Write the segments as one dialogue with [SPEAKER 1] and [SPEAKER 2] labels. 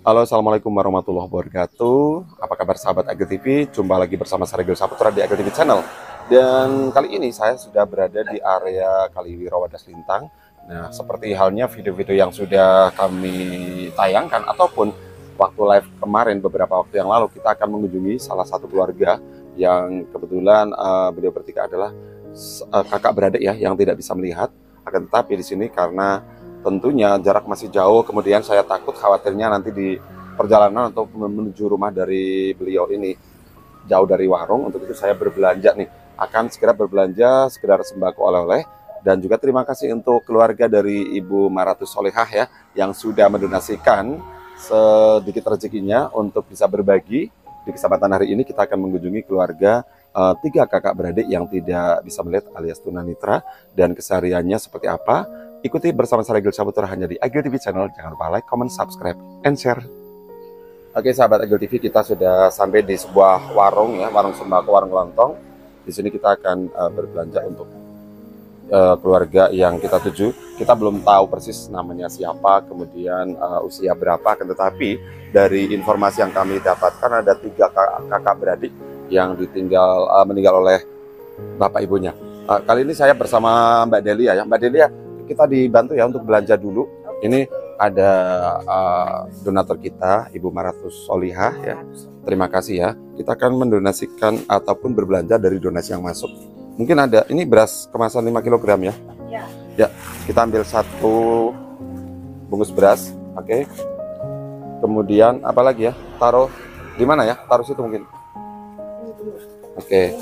[SPEAKER 1] Halo, assalamualaikum warahmatullahi wabarakatuh. Apa kabar sahabat Agil TV? Jumpa lagi bersama saya Regil Saputra di Agil TV Channel. Dan kali ini saya sudah berada di area Kaliwiro Wadas Lintang. Nah, seperti halnya video-video yang sudah kami tayangkan ataupun waktu live kemarin beberapa waktu yang lalu, kita akan mengunjungi salah satu keluarga yang kebetulan beliau bertiga adalah kakak beradik ya, yang tidak bisa melihat. Akan tetapi di sini karena tentunya jarak masih jauh, kemudian saya takut khawatirnya nanti di perjalanan untuk menuju rumah dari beliau ini jauh dari warung. Untuk itu saya berbelanja nih, akan segera berbelanja sekedar sembako oleh-oleh. Dan juga terima kasih untuk keluarga dari Ibu Maratus Solehah ya, yang sudah mendonasikan sedikit rezekinya untuk bisa berbagi. Di kesempatan hari ini kita akan mengunjungi keluarga tiga kakak beradik yang tidak bisa melihat alias tunanetra, dan kesehariannya seperti apa. Ikuti bersama saya Agil Saputra hanya di Agil TV Channel. Jangan lupa like, comment, subscribe, and share. Oke sahabat Agil TV, kita sudah sampai di sebuah warung ya, warung sembako, warung lontong. Di sini kita akan berbelanja untuk keluarga yang kita tuju. Kita belum tahu persis namanya siapa, kemudian usia berapa, akan tetapi dari informasi yang kami dapatkan ada tiga kakak beradik yang meninggal oleh bapak ibunya. Kali ini saya bersama Mbak Delia ya. Mbak Delia, kita dibantu ya untuk belanja dulu. Ini ada donatur kita, Ibu Maratus Solehah ya. Terima kasih ya. Kita akan mendonasikan ataupun berbelanja dari donasi yang masuk. Mungkin ada, ini beras kemasan 5 kg ya. Ya, kita ambil satu bungkus beras, oke. Kemudian apa lagi ya? Taruh di mana ya? Taruh situ mungkin. Oke.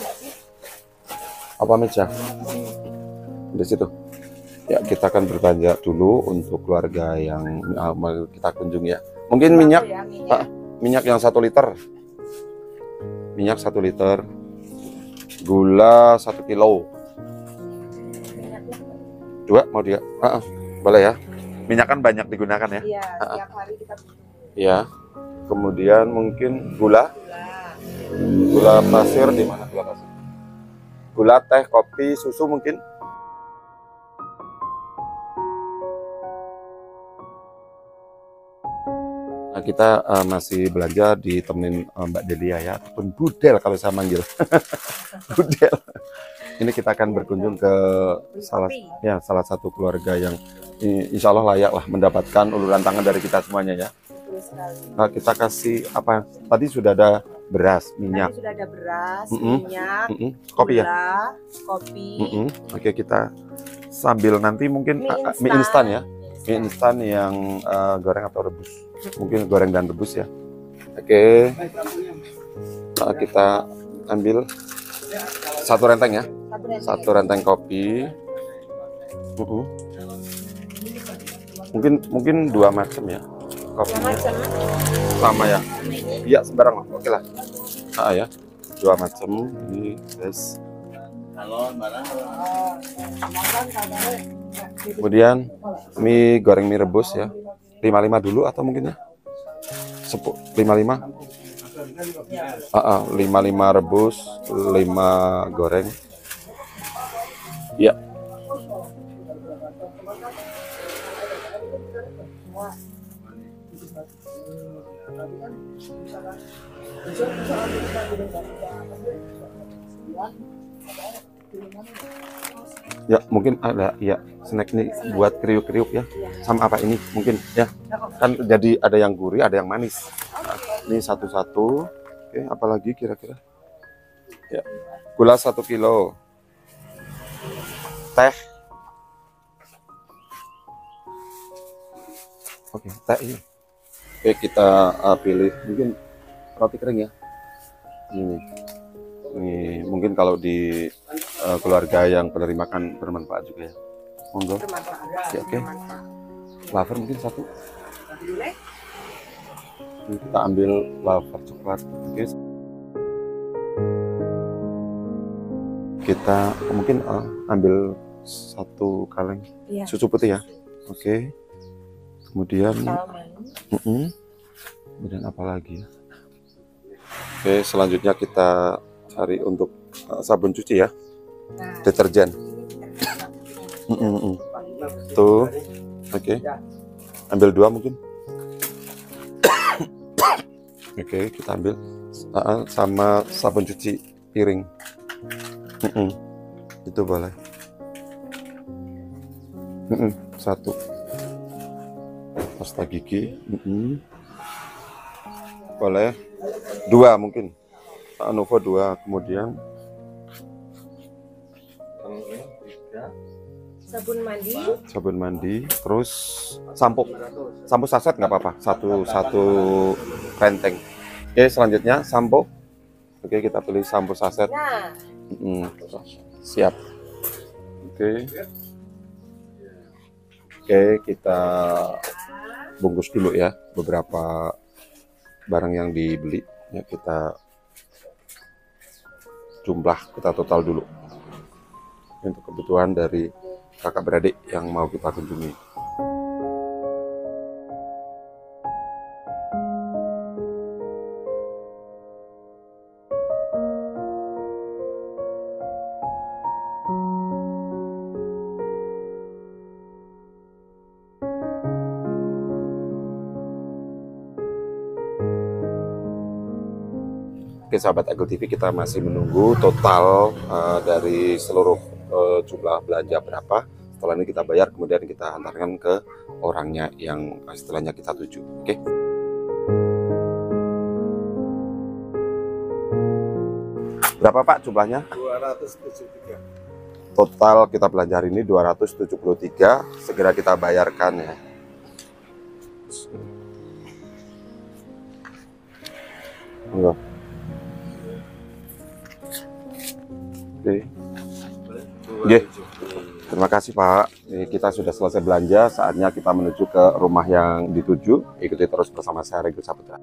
[SPEAKER 1] Apa meja? Di situ. Ya, kita akan berbelanja dulu untuk keluarga yang mau kita kunjungi ya. Mungkin minyak, minyak yang 1 liter. Minyak 1 liter. Gula 1 kilo. 2 mau dia? Boleh ya. Minyak kan banyak digunakan ya.
[SPEAKER 2] Iya, tiap hari kita
[SPEAKER 1] ya. Kemudian mungkin gula. Gula pasir di mana gula pasir? Gula, teh, kopi, susu mungkin. Nah, kita masih belanja ditemenin Mbak Delia ya, ataupun Budel kalau saya manggil. Budel. Ini kita akan berkunjung ke salah satu keluarga yang insya Allah layak lah mendapatkan uluran tangan dari kita semuanya ya. Nah, kita kasih apa? Tadi sudah ada beras, minyak.
[SPEAKER 2] Tadi sudah ada beras, minyak,
[SPEAKER 1] kopi
[SPEAKER 2] gula,
[SPEAKER 1] ya.
[SPEAKER 2] Kopi.
[SPEAKER 1] Oke, kita sambil nanti mungkin mie instan ya. Mie instan yang goreng atau rebus. Mungkin goreng dan rebus ya. Oke. Nah, kita ambil satu renteng ya. Satu renteng kopi. Mungkin 2 macam ya kopinya. Sama ya. Iya, sembarang lah. Oke lah. Ya. 2 macam ini, guys. Kemudian mie goreng, mie rebus ya. 55 dulu atau mungkin ya 55. 55 rebus, 5 goreng. Ya. Ya, mungkin ada ya snack nih buat kriuk-kriuk ya. Sama apa ini mungkin ya. Kan jadi ada yang gurih, ada yang manis. Nah, ini satu-satu. Oke, apalagi kira-kira? Ya. Gula 1 kilo. Teh. Oke, teh ini. Oke, kita pilih mungkin roti kering ya. Ini mungkin kalau di keluarga yang penerima kan bermanfaat juga ya. Monggo. Oke. Wafer mungkin 1. Ini kita ambil wafer coklat. Oke. Kita mungkin ambil 1 kaleng susu putih ya. Oke. Kemudian kemudian apa lagi ya? Oke, selanjutnya kita cari untuk sabun cuci ya, deterjen. Tuh, oke. Ambil 2 mungkin. Oke, kita ambil sama sabun cuci piring. Itu boleh. Satu. Pasta gigi. Boleh. 2 mungkin. Novo 2. Kemudian sabun mandi, terus sampo saset nggak apa-apa, satu renteng. Oke, selanjutnya sampo. Oke, kita pilih sampo saset. Siap. Oke, kita bungkus dulu ya beberapa barang yang dibeli ya, kita total dulu untuk kebutuhan dari kakak beradik yang mau kita kunjungi. Oke sahabat Agel TV, kita masih menunggu total dari seluruh jumlah belanja berapa. Setelah ini kita bayar, kemudian kita antarkan ke orangnya yang setelahnya kita tuju. Oke. Berapa Pak jumlahnya? 273. Total kita belanja hari ini 273. Segera kita bayarkan ya. Enggak. Oke. Terima kasih Pak. Kita sudah selesai belanja, saatnya kita menuju ke rumah yang dituju. Ikuti terus bersama saya Regil Saputra.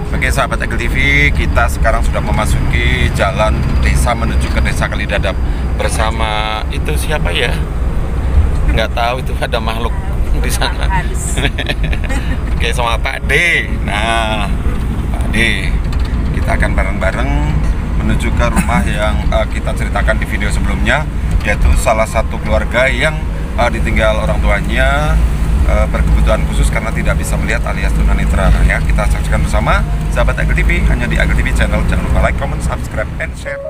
[SPEAKER 1] Oke sahabat Agel TV, kita sekarang sudah memasuki jalan desa menuju ke Desa Kalidadap bersama itu siapa ya? Nggak tahu, itu ada makhluk di sana. Oke, sama Pak D. Nah, Pak D, kita akan bareng-bareng menuju ke rumah yang kita ceritakan di video sebelumnya, yaitu salah satu keluarga yang ditinggal orang tuanya berkebutuhan khusus karena tidak bisa melihat alias tunanetra ya. Kita saksikan bersama sahabat Agel TV hanya di Agel TV channel. Jangan lupa like, comment, subscribe, and share.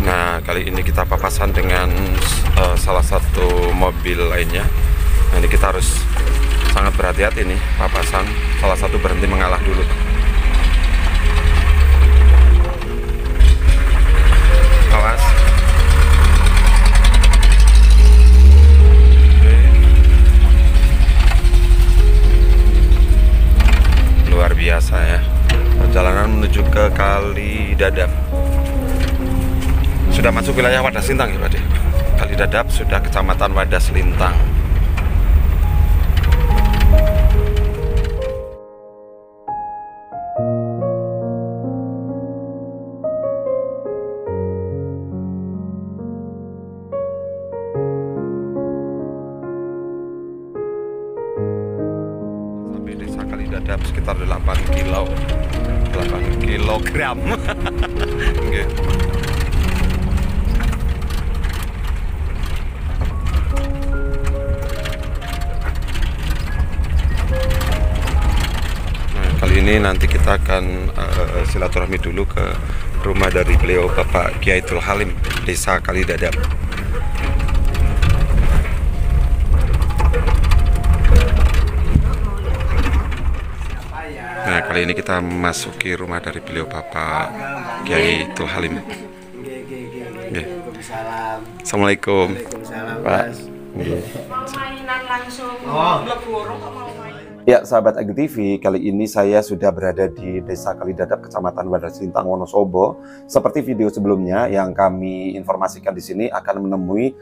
[SPEAKER 1] Nah, kali ini kita papasan dengan salah satu mobil lainnya. Nah, ini kita harus sangat berhati-hati nih, papasan salah satu berhenti mengalah dulu. Awas. Luar biasa ya, perjalanan menuju ke Kalidadap. Sudah masuk wilayah Wadas Lintang ya Pak De. Kalidadap sudah kecamatan Wadas Lintang. Sampai Desa Kalidadap sekitar 8 kilogram. Okay. Ini nanti kita akan silaturahmi dulu ke rumah dari beliau Bapak Kiaitul Halim, Desa Kalidadap. Nah, kali ini kita memasuki rumah dari beliau Bapak Kiaitul Halim. Assalamualaikum. Pak.
[SPEAKER 2] Mainan langsung.
[SPEAKER 1] Ya, sahabat Agel TV, kali ini saya sudah berada di Desa Kalidadap, Kecamatan Wadas Lintang, Wonosobo. Seperti video sebelumnya yang kami informasikan di sini akan menemui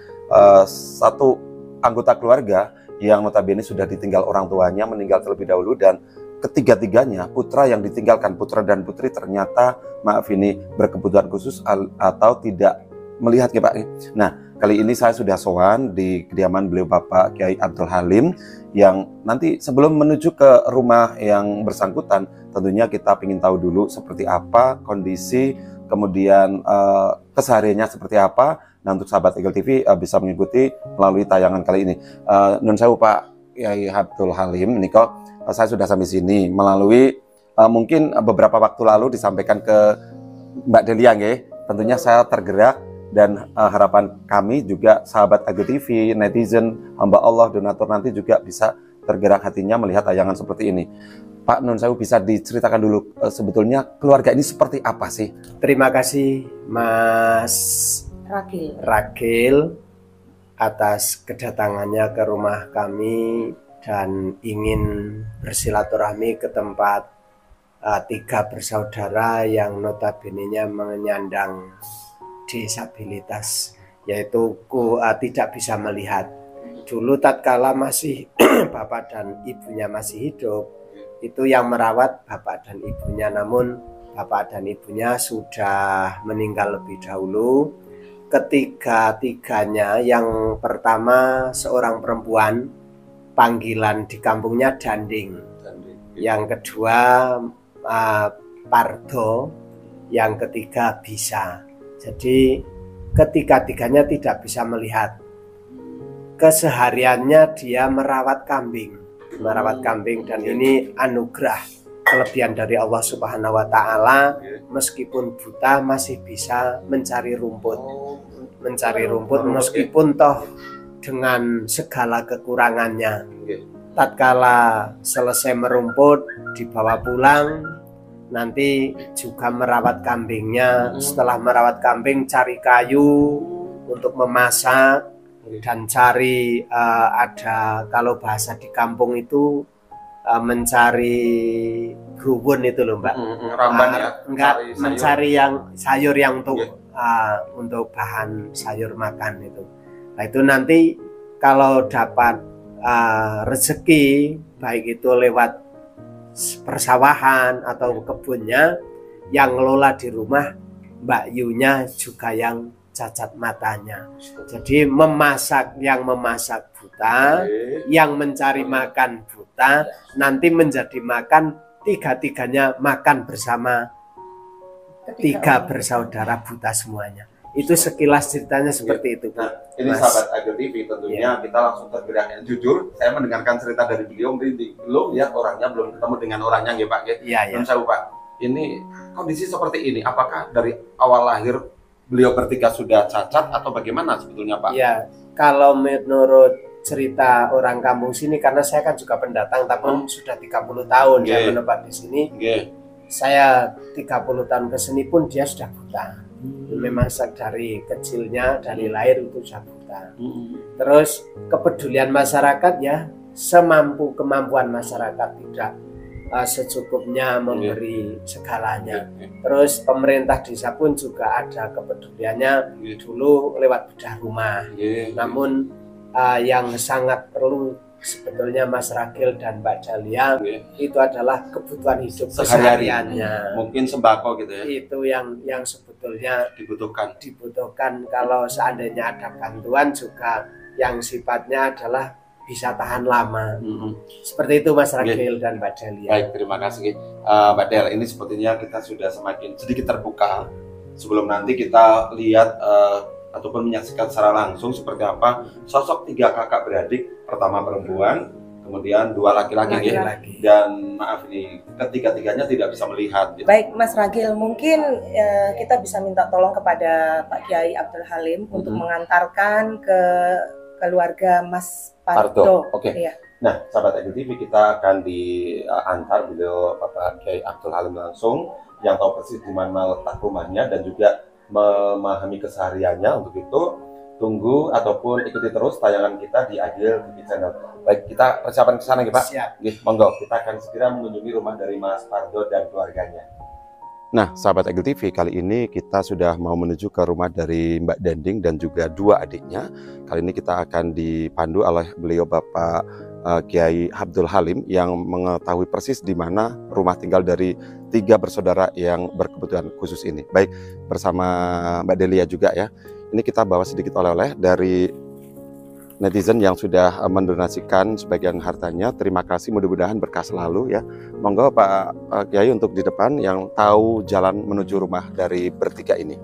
[SPEAKER 1] satu anggota keluarga yang notabene sudah ditinggal orang tuanya, meninggal terlebih dahulu, dan ketiga-tiganya putra yang ditinggalkan, putra dan putri ternyata maaf ini berkebutuhan khusus atau tidak melihat ya Pak. Nah, kali ini saya sudah sowan di kediaman beliau Bapak Kiai Abdul Halim, yang nanti sebelum menuju ke rumah yang bersangkutan tentunya kita ingin tahu dulu seperti apa kondisi, kemudian kesehariannya seperti apa. Nah, untuk sahabat Eagle TV bisa mengikuti melalui tayangan kali ini. Nun sewu Pak Kiai Abdul Halim, ini kok saya sudah sampai sini melalui mungkin beberapa waktu lalu disampaikan ke Mbak Delia nggih. Tentunya saya tergerak dan harapan kami juga sahabat Eagle TV, netizen, hamba Allah, donatur nanti juga bisa tergerak hatinya melihat tayangan seperti ini. Pak Nun Sewu, bisa diceritakan dulu sebetulnya keluarga ini seperti apa sih?
[SPEAKER 3] Terima kasih Mas Ragil atas kedatangannya ke rumah kami dan ingin bersilaturahmi ke tempat tiga bersaudara yang notabene-nya menyandang disabilitas, yaitu tidak bisa melihat. Dulu tatkala masih bapak dan ibunya masih hidup, itu yang merawat bapak dan ibunya, namun bapak dan ibunya sudah meninggal lebih dahulu. Ketiga-tiganya, yang pertama seorang perempuan, panggilan di kampungnya Danding. Yang kedua Pardo, yang ketiga Bisa. Jadi ketiga-tiganya tidak bisa melihat. Kesehariannya dia merawat kambing, dan ini anugerah, kelebihan dari Allah Subhanahu wa Ta'ala. Meskipun buta masih bisa mencari rumput, meskipun toh dengan segala kekurangannya. Tatkala selesai merumput dibawa pulang, nanti juga merawat kambingnya. Setelah merawat kambing, cari kayu untuk memasak dan cari ada, kalau bahasa di kampung itu mencari grubun itu loh Mbak.
[SPEAKER 1] Ramban ya?
[SPEAKER 3] Enggak, mencari yang sayur yang untuk bahan sayur makan itu. Nah, itu nanti kalau dapat rezeki, baik itu lewat persawahan atau kebunnya, yang ngelola di rumah Mbak Yunya juga yang cacat matanya. Jadi yang memasak buta, yang mencari makan buta, nanti menjadi makan, tiga-tiganya makan bersama, tiga bersaudara buta semuanya. Itu sekilas ceritanya seperti itu.
[SPEAKER 1] Nah, ini sahabat Eagle TV, tentunya kita langsung tergerak. Yang jujur, saya mendengarkan cerita dari beliau, belum lihat orangnya, belum ketemu dengan orangnya ya Pak.
[SPEAKER 3] Iya.
[SPEAKER 1] Pak, ini kondisi seperti ini, apakah dari awal lahir beliau bertiga sudah cacat atau bagaimana sebetulnya Pak?
[SPEAKER 3] Ya, kalau menurut cerita orang kampung sini, karena saya kan juga pendatang, tapi sudah 30 tahun saya menetap di sini. Saya 30 tahun ke sini pun dia sudah buta. Memang dari kecilnya, dari lahir itu sudah buta. Terus kepedulian masyarakat ya, semampu kemampuan masyarakat, tidak secukupnya memberi segalanya. Terus pemerintah desa pun juga ada kepeduliannya, dulu lewat bedah rumah. Namun yang sangat perlu sebetulnya Mas Ragil dan Mbak Dalia itu adalah kebutuhan hidup kesehariannya.
[SPEAKER 1] Mungkin sembako gitu ya.
[SPEAKER 3] Itu yang sebetulnya
[SPEAKER 1] dibutuhkan.
[SPEAKER 3] Kalau seandainya ada bantuan juga yang sifatnya adalah bisa tahan lama. Seperti itu Mas Ragil dan Mbak Dalia.
[SPEAKER 1] Baik, terima kasih Mbak Del. Ini sepertinya kita sudah semakin sedikit terbuka. Sebelum nanti kita lihat ataupun menyaksikan secara langsung seperti apa sosok tiga kakak beradik, pertama perempuan, kemudian dua laki-laki, dan maaf ini ketiga-tiganya tidak bisa melihat.
[SPEAKER 4] Baik Mas Ragil, mungkin kita bisa minta tolong kepada Pak Kiai Abdul Halim untuk mengantarkan ke keluarga Mas Pardo.
[SPEAKER 1] Oke. Iya. Nah, sahabat Eagle TV, kita akan diantar beliau Bapak Kiai Abdul Halim langsung, yang tahu persis di mana letak rumahnya dan juga memahami kesehariannya. Untuk itu tunggu ataupun ikuti terus tayangan kita di Eagle TV channel. Baik, kita persiapan ke sana ya Pak.
[SPEAKER 3] Siap.
[SPEAKER 1] Monggo, kita akan segera mengunjungi rumah dari Mas Pardo dan keluarganya. Nah, sahabat Eagle TV, kali ini kita sudah mau menuju ke rumah dari Mbak Danding dan juga dua adiknya. Kali ini kita akan dipandu oleh beliau Bapak Kiai Abdul Halim yang mengetahui persis di mana rumah tinggal dari 3 bersaudara yang berkebutuhan khusus ini. Baik, bersama Mbak Delia juga ya. Ini kita bawa sedikit oleh-oleh dari netizen yang sudah mendonasikan sebagian hartanya. Terima kasih, mudah-mudahan berkah selalu ya. Monggo Pak Kiai untuk di depan yang tahu jalan menuju rumah dari bertiga ini.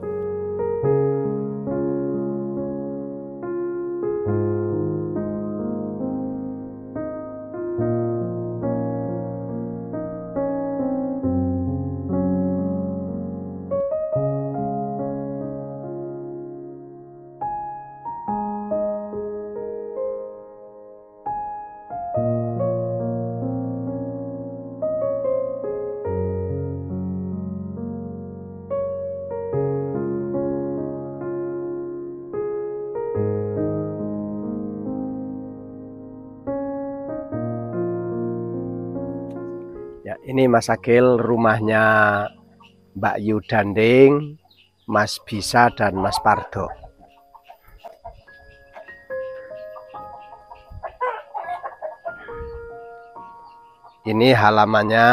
[SPEAKER 3] Ya, ini Mas Agil, rumahnya Mbak Yu Danding, Mas Bisa dan Mas Pardo. Ini halamannya,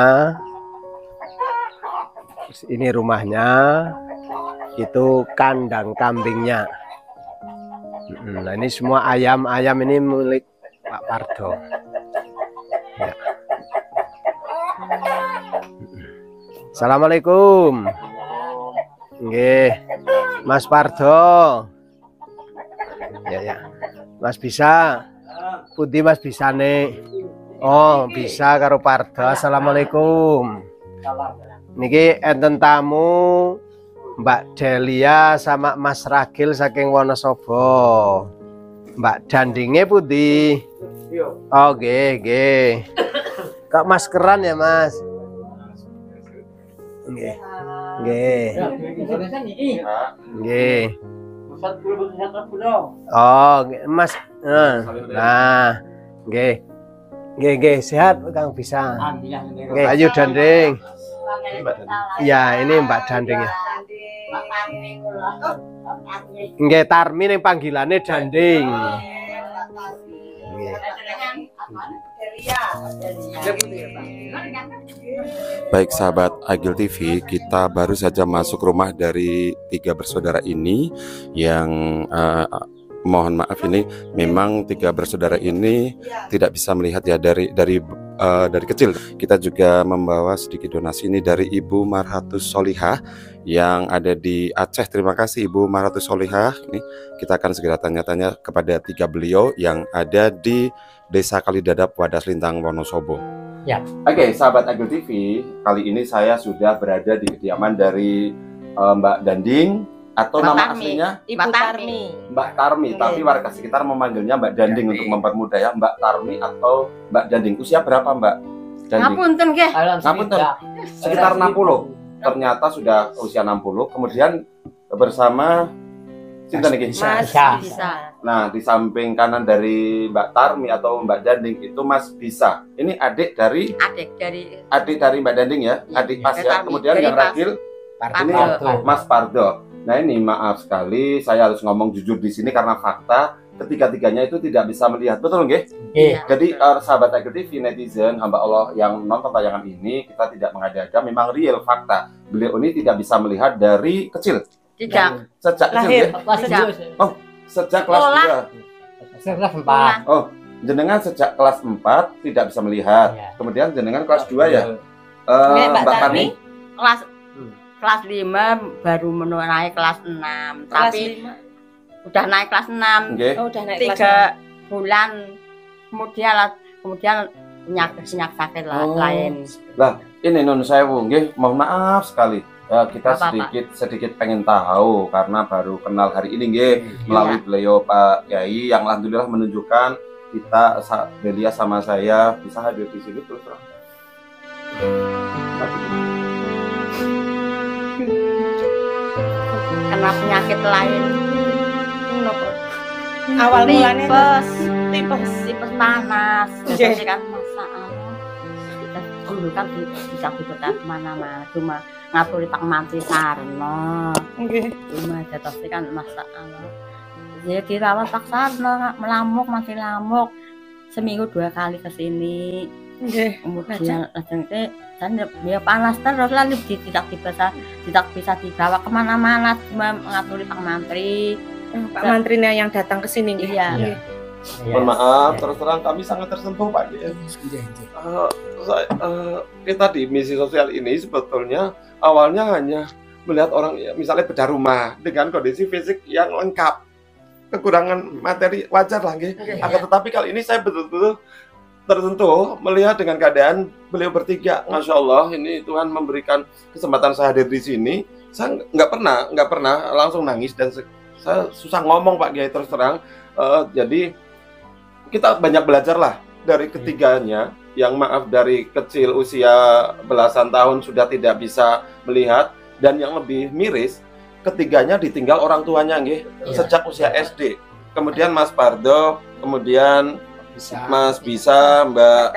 [SPEAKER 3] ini rumahnya, itu kandang kambingnya. Nah, ini semua ayam-ayam ini milik Pak Pardo. Ya. Assalamualaikum. Nggih. Mas Pardo. Ya. Mas Bisa. Pundi Mas Bisane? Oh, bisa karo Pardo. Assalamualaikum. Niki enten tamu Mbak Delia sama Mas Ragil saking Wonosobo. Mbak Dandinge pundi? Oh, nggih. Kok maskeran ya, Mas? Nggih. Oh, Mas. Nah, nggih. Sehat Kang Bisa. Nggih, ayo Danding. Ya, ini Mbak Danding ya. Nggih, Tarmi ning panggilane Danding. Nggih.
[SPEAKER 1] Baik sahabat Agil TV, kita baru saja masuk rumah dari 3 bersaudara ini yang mohon maaf ini memang 3 bersaudara ini tidak bisa melihat ya dari kecil. Kita juga membawa sedikit donasi ini dari Ibu Marhatus Solihah yang ada di Aceh. Terima kasih Ibu Marhatus Solihah. Ini kita akan segera tanya-tanya kepada 3 beliau yang ada di Desa Kalidadap, Wadas Lintang, Wonosobo.
[SPEAKER 3] Ya.
[SPEAKER 1] Oke, sahabat Agil TV, kali ini saya sudah berada di kediaman dari Mbak Danding atau
[SPEAKER 2] Mbak
[SPEAKER 1] nama
[SPEAKER 2] Tarmi.
[SPEAKER 1] aslinya
[SPEAKER 2] Mbak Tarmi.
[SPEAKER 1] Mbak Tarmi, tapi warga sekitar memanggilnya Mbak Danding untuk mempermudah ya. Mbak Tarmi atau Mbak Danding. Usia berapa Mbak Danding?
[SPEAKER 2] Ngapunten nggih.
[SPEAKER 1] Ngapunten. Sekitar 60. Ternyata sudah usia 60. Kemudian bersama sinten iki?
[SPEAKER 2] Mas Bisa.
[SPEAKER 1] Nah, di samping kanan dari Mbak Tarmi atau Mbak Danding itu Mas Bisa. Ini adik dari Mbak Danding ya, adik Pas ya.
[SPEAKER 2] Tarmi.
[SPEAKER 1] Kemudian
[SPEAKER 2] Dari
[SPEAKER 1] yang
[SPEAKER 2] Pas.
[SPEAKER 1] Ragil ini
[SPEAKER 2] Pardo.
[SPEAKER 1] Mas Pardo. Nah, ini maaf sekali saya harus ngomong jujur di sini karena fakta ketiga-tiganya itu tidak bisa melihat. Betul nggih?
[SPEAKER 2] Iya.
[SPEAKER 1] Jadi sahabat Agil TV, netizen, hamba Allah yang nonton tayangan ini, kita tidak mengada-ada, memang real fakta. Beliau ini tidak bisa melihat dari kecil.
[SPEAKER 2] Tidak.
[SPEAKER 1] Sejak
[SPEAKER 4] Lahir.
[SPEAKER 1] kecil. Sejak kelas 2. Oh, jenengan sejak kelas 4 tidak bisa melihat. Kemudian jenengan kelas 2 ya. Mbak Tarmi
[SPEAKER 2] Kelas 5 baru naik kelas 6. Tapi udah naik kelas 6.
[SPEAKER 1] Nggih.
[SPEAKER 4] Oh, udah naik kelas
[SPEAKER 2] 3 bulan kemudian penyakit sakit lain.
[SPEAKER 1] Lah, ini nun sewu nggih, mohon maaf sekali. Kita
[SPEAKER 2] Apa-apa.
[SPEAKER 1] sedikit pengen tahu karena baru kenal hari ini nggih melalui beliau Pak Kiai yang alhamdulillah menunjukkan kita Delia sama saya bisa hadir di sini terus terang.
[SPEAKER 2] Kena penyakit lain.
[SPEAKER 4] Awal mulanya tipes
[SPEAKER 2] panas.
[SPEAKER 4] Nggih.
[SPEAKER 2] Jadi kan masalah. Dulu kan bisa kita kemana-mana, cuma ngapuri Pak Mantri Sarno.
[SPEAKER 4] Nggih.
[SPEAKER 2] Cuma jatuhnya kan masalah. Jadi dirawat Pak Sarno, melamuk masih lamuk. seminggu 2 kali ke sini.
[SPEAKER 4] Nggih.
[SPEAKER 2] Kemudian lajeng teh dan ya panas terus lah tidak bisa dibawa kemana-mana, cuma mengaturi Pak Mantri.
[SPEAKER 4] Pak Mantrinya yang datang ke sini nggih.
[SPEAKER 2] Iya.
[SPEAKER 4] Nggih.
[SPEAKER 1] Mohon maaf, terus terang kami sangat tersentuh Pak Kiai. Kita di misi sosial ini sebetulnya awalnya hanya melihat orang misalnya bedah rumah dengan kondisi fisik yang lengkap, kekurangan materi wajar lah nggih. Akan tetapi kali ini saya betul-betul tersentuh melihat dengan keadaan beliau bertiga. Masya Allah, ini Tuhan memberikan kesempatan saya hadir di sini. Saya nggak pernah langsung nangis dan saya susah ngomong Pak Kiai terus terang. Jadi kita banyak belajar lah dari ketiganya yang maaf dari kecil usia belasan tahun sudah tidak bisa melihat, dan yang lebih miris ketiganya ditinggal orang tuanya nggih sejak usia SD. Kemudian Mas Pardo, kemudian Mas Bisa, Mbak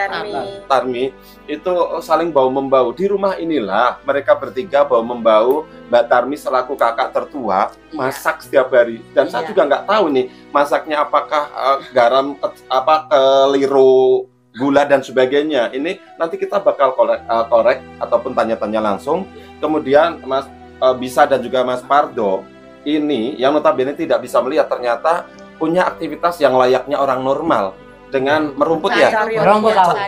[SPEAKER 1] Tarmi itu saling bau-membau. Di rumah inilah mereka bertiga bau-membau. Mbak Tarmi selaku kakak tertua masak setiap hari. Dan saya juga nggak tahu nih masaknya apakah garam, keliru, gula dan sebagainya. Ini nanti kita bakal korek ataupun tanya-tanya langsung. Kemudian Mas Bisa dan juga Mas Pardo ini yang notabene tidak bisa melihat ternyata punya aktivitas yang layaknya orang normal. Dengan merumput ya,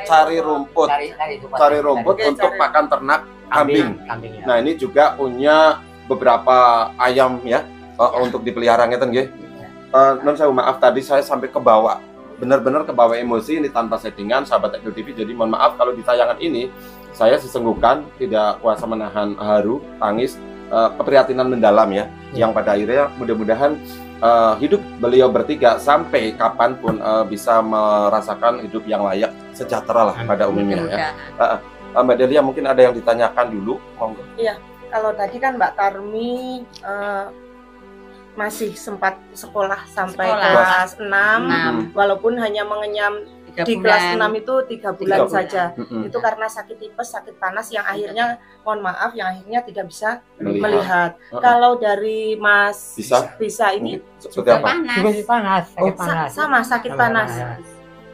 [SPEAKER 1] cari rumput untuk pakan ternak kambing. Nah ini juga punya beberapa ayam ya untuk dipelihara ngeten nggih. Non saya maaf tadi saya sampai kebawa, benar-benar kebawa emosi ini tanpa settingan sahabat Edo TV. Jadi mohon maaf kalau di tayangan ini saya sesenggukan tidak kuasa menahan haru, tangis, keprihatinan mendalam ya. Yang pada akhirnya mudah-mudahan hidup beliau bertiga sampai kapanpun bisa merasakan hidup yang layak, sejahtera lah pada umumnya ya. Mbak Delia mungkin ada yang ditanyakan dulu, monggo.
[SPEAKER 4] Iya, kalau tadi kan Mbak Tarmi masih sempat sekolah sampai kelas 6, walaupun hanya mengenyam di kelas 6 itu 3 bulan saja. Itu karena sakit tipes, sakit panas yang akhirnya mohon maaf yang akhirnya tidak bisa melihat. Kalau dari Mas Bisa ini
[SPEAKER 1] seperti apa?
[SPEAKER 5] Panas.
[SPEAKER 4] Sama sakit panas.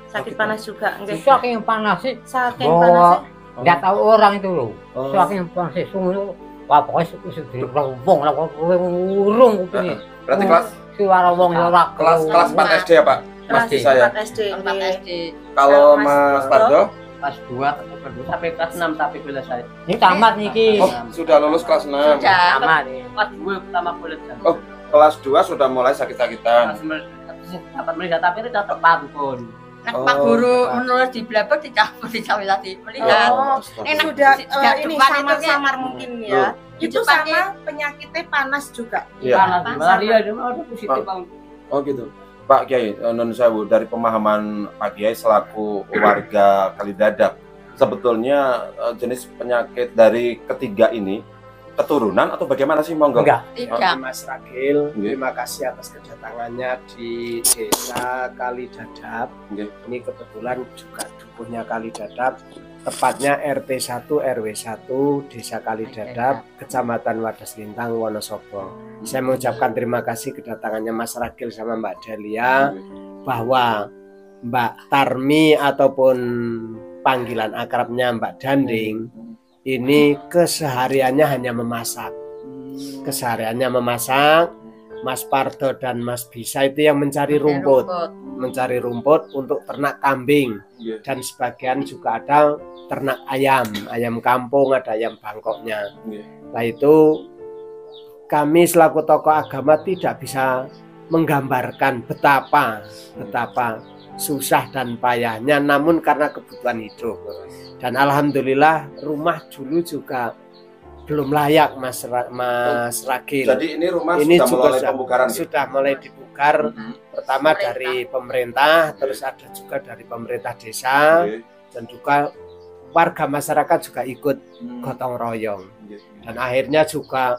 [SPEAKER 4] Sakit panas juga.
[SPEAKER 5] Saking panas sih.
[SPEAKER 4] Saking panas.
[SPEAKER 5] Enggak tahu orang itu loh. Saking panas sungguh. Wah pokoknya sudah wong lah urung kuping.
[SPEAKER 1] Berarti kelas
[SPEAKER 5] suara wong ora
[SPEAKER 1] kelas 4 SD ya, Pak?
[SPEAKER 4] Kelas
[SPEAKER 1] saya
[SPEAKER 4] 4 SD.
[SPEAKER 1] Kalau Mas Pardo
[SPEAKER 3] kelas 2 sampai kelas 6 tapi kuliah saya.
[SPEAKER 5] Ini tamat niki.
[SPEAKER 1] Oh, sudah lulus kelas 6.
[SPEAKER 3] Tamat. Kelas 2 pertama kuliah.
[SPEAKER 1] Oh, kelas 2 sudah mulai sakit-sakitan.
[SPEAKER 3] Dapat melihat tapi itu tetap pantun.
[SPEAKER 2] Pak Guru menulis di blabber tidak bisa melihat.
[SPEAKER 4] Sudah ini samar-samar mungkin ya. Itu sama penyakitnya panas juga.
[SPEAKER 1] Iya.
[SPEAKER 3] Malaria juga ada positif Bang.
[SPEAKER 1] Oh gitu. Pak Kiai, non sewu dari pemahaman Pak Kiai selaku warga Kalidadap, sebetulnya jenis penyakit dari ketiga ini keturunan atau bagaimana sih, monggo?
[SPEAKER 2] Tidak.
[SPEAKER 3] Mas Ragil, terima kasih atas kedatangannya di Desa Kalidadap. Ini kebetulan juga dukuhnya Kalidadap, tepatnya RT 1 RW 1 Desa Kalidadap, Kecamatan Wadas Lintang, Wonosobo. Saya mengucapkan terima kasih kedatangannya Mas Ragil sama Mbak Delia, bahwa Mbak Tarmi ataupun panggilan akrabnya Mbak Danding ini kesehariannya hanya memasak. Kesehariannya memasak. Mas Pardo dan Mas Bisa itu yang mencari rumput. Mencari rumput untuk ternak kambing. Dan sebagian juga ada ternak ayam. Ayam kampung, ada ayam bangkoknya. Nah itu kami selaku tokoh agama tidak bisa menggambarkan betapa susah dan payahnya, namun karena kebutuhan hidup. Dan alhamdulillah rumah dulu juga belum layak Mas Ragil.
[SPEAKER 1] Jadi ini rumah
[SPEAKER 3] ini
[SPEAKER 1] sudah
[SPEAKER 3] juga
[SPEAKER 1] mulai pembukaran.
[SPEAKER 3] Sudah mulai dibukar. Pertama dari pemerintah, terus ada juga dari pemerintah desa, dan juga warga masyarakat juga ikut gotong royong. Dan akhirnya juga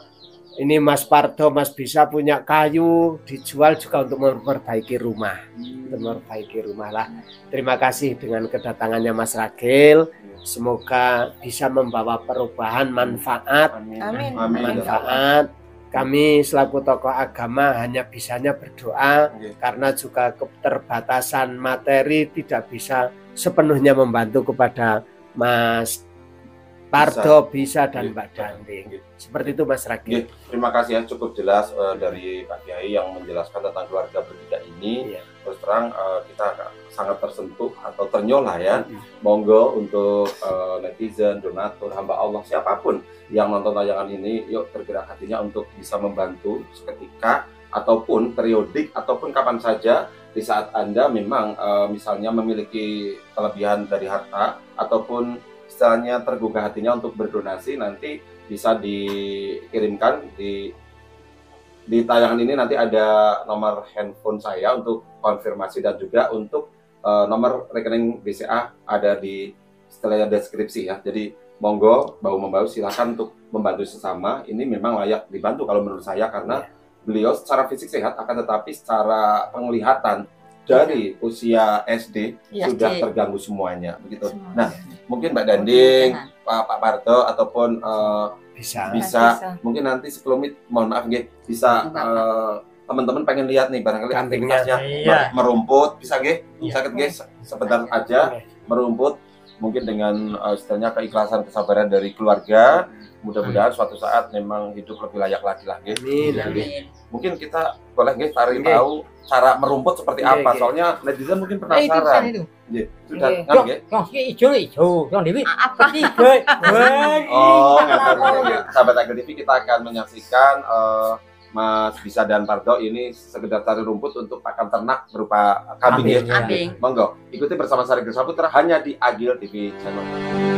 [SPEAKER 3] ini Mas Pardo, Mas Bisa punya kayu dijual juga untuk memperbaiki rumah. Untuk memperbaiki rumah lah. Terima kasih dengan kedatangannya Mas Ragil. Semoga bisa membawa perubahan manfaat.
[SPEAKER 4] Amin.
[SPEAKER 3] Manfaat Kami selaku tokoh agama hanya bisanya berdoa, karena juga keterbatasan materi tidak bisa sepenuhnya membantu kepada Mas Pardo bisa dan Mbak Danding. Seperti itu Mas Ragi.
[SPEAKER 1] Terima kasih ya, cukup jelas dari Pak Kiai yang menjelaskan tentang keluarga berbeda ini. Terus terang kita sangat tersentuh atau ternyuh ya. Monggo untuk netizen, donatur, hamba Allah, siapapun yang nonton tayangan ini, yuk tergerak hatinya untuk bisa membantu seketika ataupun periodik ataupun kapan saja di saat Anda memang misalnya memiliki kelebihan dari harta ataupun istilahnya tergugah hatinya untuk berdonasi, nanti bisa dikirimkan di tayangan ini. Nanti ada nomor handphone saya untuk konfirmasi dan juga untuk nomor rekening BCA ada di setelahnya deskripsi ya. Jadi monggo bahu-membahu silakan untuk membantu sesama. Ini memang layak dibantu kalau menurut saya, karena beliau secara fisik sehat, akan tetapi secara penglihatan dari usia SD sudah terganggu semuanya begitu. Nah, mungkin Mbak Danding, Pak Pardo ataupun bisa mungkin nanti sekelumit, mohon maaf nggih, bisa teman-teman pengen lihat nih barangkali aktivitasnya merumput, bisa nggih? Sakit nggih sebentar aja merumput, mungkin dengan istilahnya keikhlasan, kesabaran dari keluarga. Mudah-mudahan suatu saat memang hidup lebih layak lagi lah nggih. Mungkin kita boleh nggih cari tahu cara merumput seperti apa, soalnya netizen mungkin penasaran. Sudah kan nggih?
[SPEAKER 5] Ijo, yang Dewi.
[SPEAKER 2] Apa?
[SPEAKER 1] Oh, sahabat Agel TV, kita akan menyaksikan Mas Bisa dan Pardo ini sekedar cari rumput untuk pakan ternak berupa kambing ya. Monggo, ikuti bersama saya Regil Saputra hanya di Agel TV Channel.